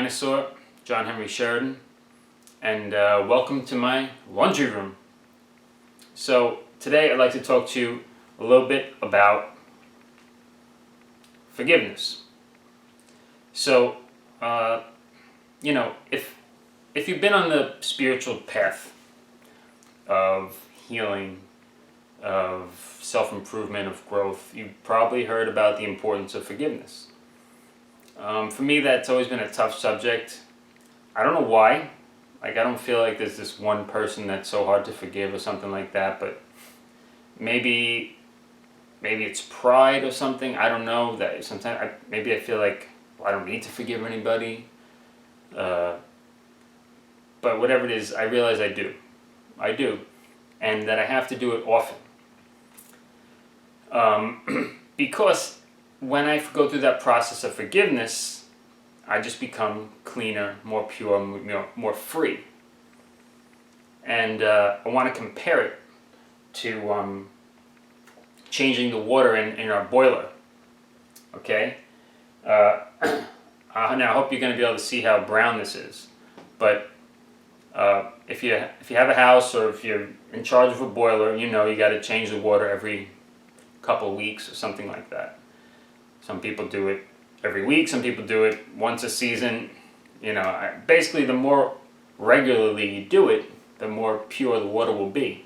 Dinosaur, John Henry Sheridan, and welcome to my laundry room. So today I'd like to talk to you a little bit about forgiveness. So, if you've been on the spiritual path of healing, of self-improvement, of growth, you've probably heard about the importance of forgiveness. For me, that's always been a tough subject. I don't know why. I don't feel like there's this one person that's so hard to forgive or something like that, but maybe it's pride or something. I don't know. That sometimes maybe I feel like I don't need to forgive anybody. But whatever it is, I realize I do. And that I have to do it often. Because when I go through that process of forgiveness, I just become cleaner, more pure, more free. And I want to compare it to changing the water in our boiler. Okay? Now I hope you're going to be able to see how brown this is. But if you have a house or if you're in charge of a boiler, you got to change the water every couple of weeks or something like that. Some people do it every week, some people do it once a season. Basically the more regularly you do it, the more pure the water will be.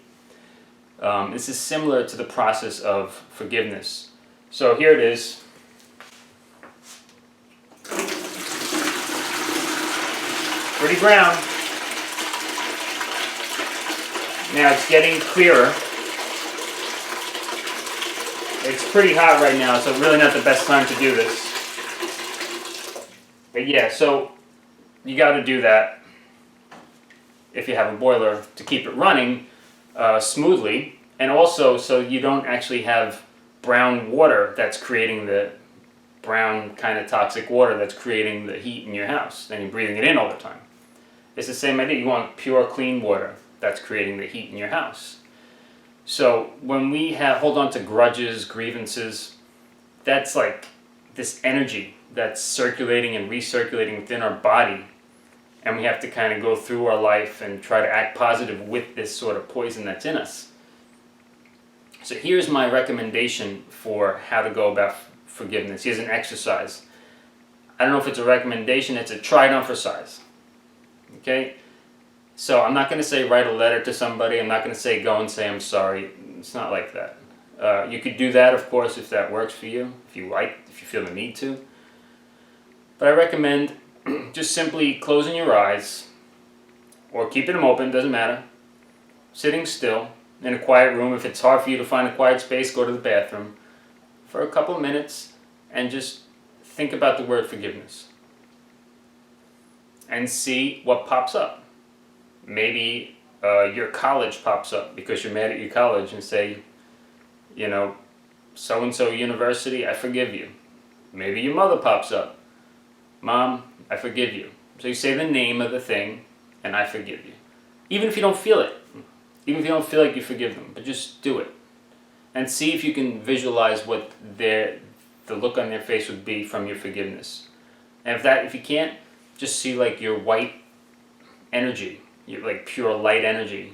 This is similar to the process of forgiveness. So here it is. Pretty brown. Now it's getting clearer. It's pretty hot right now, so really not the best time to do this. But yeah, so you got to do that if you have a boiler to keep it running smoothly, and also so you don't actually have brown water that's creating the brown kind of toxic water that's creating the heat in your house. Then you're breathing it in all the time. It's the same idea. You want pure, clean water that's creating the heat in your house. So when we hold on to grudges, grievances, that's like this energy that's circulating and recirculating within our body, and we have to kind of go through our life and try to act positive with this sort of poison that's in us. So here's my recommendation for how to go about forgiveness. Here's an exercise. I don't know if it's a recommendation, it's a try it on for size. Okay? So I'm not going to say write a letter to somebody. I'm not going to say go and say I'm sorry. It's not like that. You could do that, of course, if that works for you, if you feel the need to. But I recommend just simply closing your eyes or keeping them open, doesn't matter. Sitting still in a quiet room. If it's hard for you to find a quiet space, go to the bathroom for a couple of minutes and just think about the word forgiveness and see what pops up. Maybe your college pops up because you're mad at your college and say, so-and-so university, I forgive you. Maybe your mother pops up. Mom, I forgive you. So you say the name of the thing and I forgive you. Even if you don't feel it. Even if you don't feel like you forgive them. But just do it. And see if you can visualize what the look on their face would be from your forgiveness. And if you can't, just see like your white energy. Your like pure light energy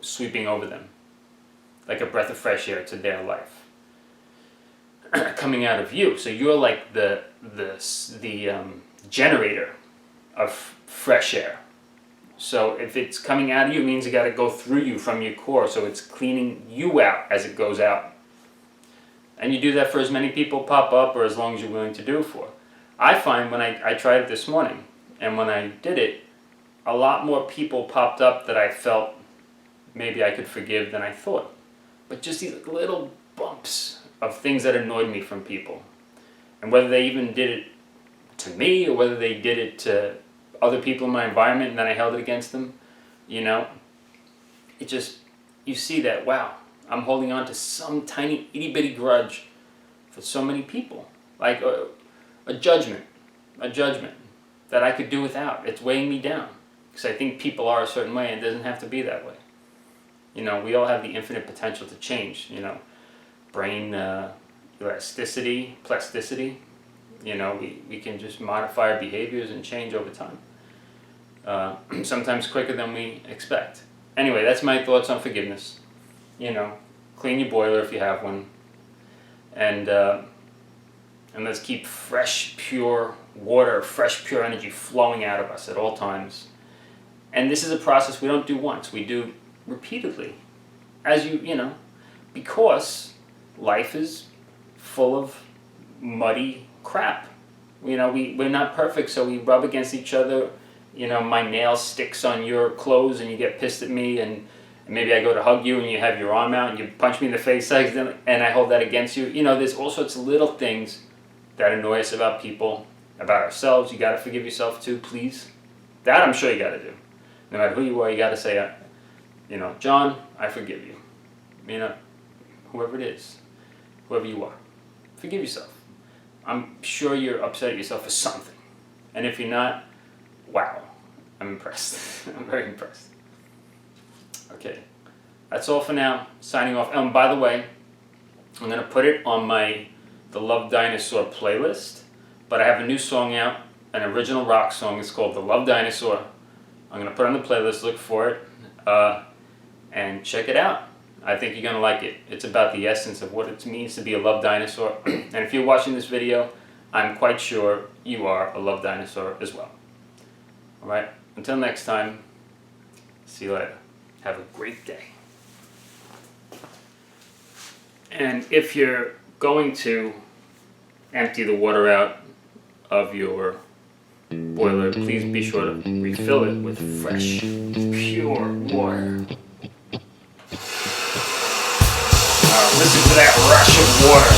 sweeping over them like a breath of fresh air to their life coming out of you. So you're like the generator of fresh air. So if it's coming out of you, it means it got to go through you from your core, so it's cleaning you out as it goes out. And you do that for as many people pop up or as long as you're willing to do it for. I find when I tried it this morning, and when I did it, a lot more people popped up that I felt maybe I could forgive than I thought. But just these little bumps of things that annoyed me from people. And whether they even did it to me or whether they did it to other people in my environment and then I held it against them, it just, you see that, wow, I'm holding on to some tiny itty bitty grudge for so many people. Like a judgment that I could do without. It's weighing me down. Because I think people are a certain way, and it doesn't have to be that way. We all have the infinite potential to change. Brain elasticity, plasticity. You know, we can just modify our behaviors and change over time. Sometimes quicker than we expect. Anyway, that's my thoughts on forgiveness. You know, clean your boiler if you have one, and let's keep fresh, pure water, fresh, pure energy flowing out of us at all times. And this is a process we don't do once, we do repeatedly. As you know, because life is full of muddy crap. You know, we're not perfect, so we rub against each other. You know, my nail sticks on your clothes and you get pissed at me, and maybe I go to hug you and you have your arm out and you punch me in the face accidentally, and I hold that against you. You know, there's all sorts of little things that annoy us about people, about ourselves. You got to forgive yourself too, please. That I'm sure you got to do. No matter who you are, you got to say, you know, John, I forgive you. You know, whoever it is, whoever you are, forgive yourself. I'm sure you're upset at yourself for something. And if you're not, wow, I'm impressed. I'm very impressed. Okay, that's all for now. Signing off. And by the way, I'm going to put it on the Love Dinosaur playlist, but I have a new song out, an original rock song. It's called The Love Dinosaur. I'm going to put it on the playlist, look for it, and check it out. I think you're going to like it. It's about the essence of what it means to be a love dinosaur. And if you're watching this video, I'm quite sure you are a love dinosaur as well. Alright, until next time, see you later. Have a great day. And if you're going to empty the water out of your boiler, please be sure to refill it with fresh, pure water. Listen to that rush of water.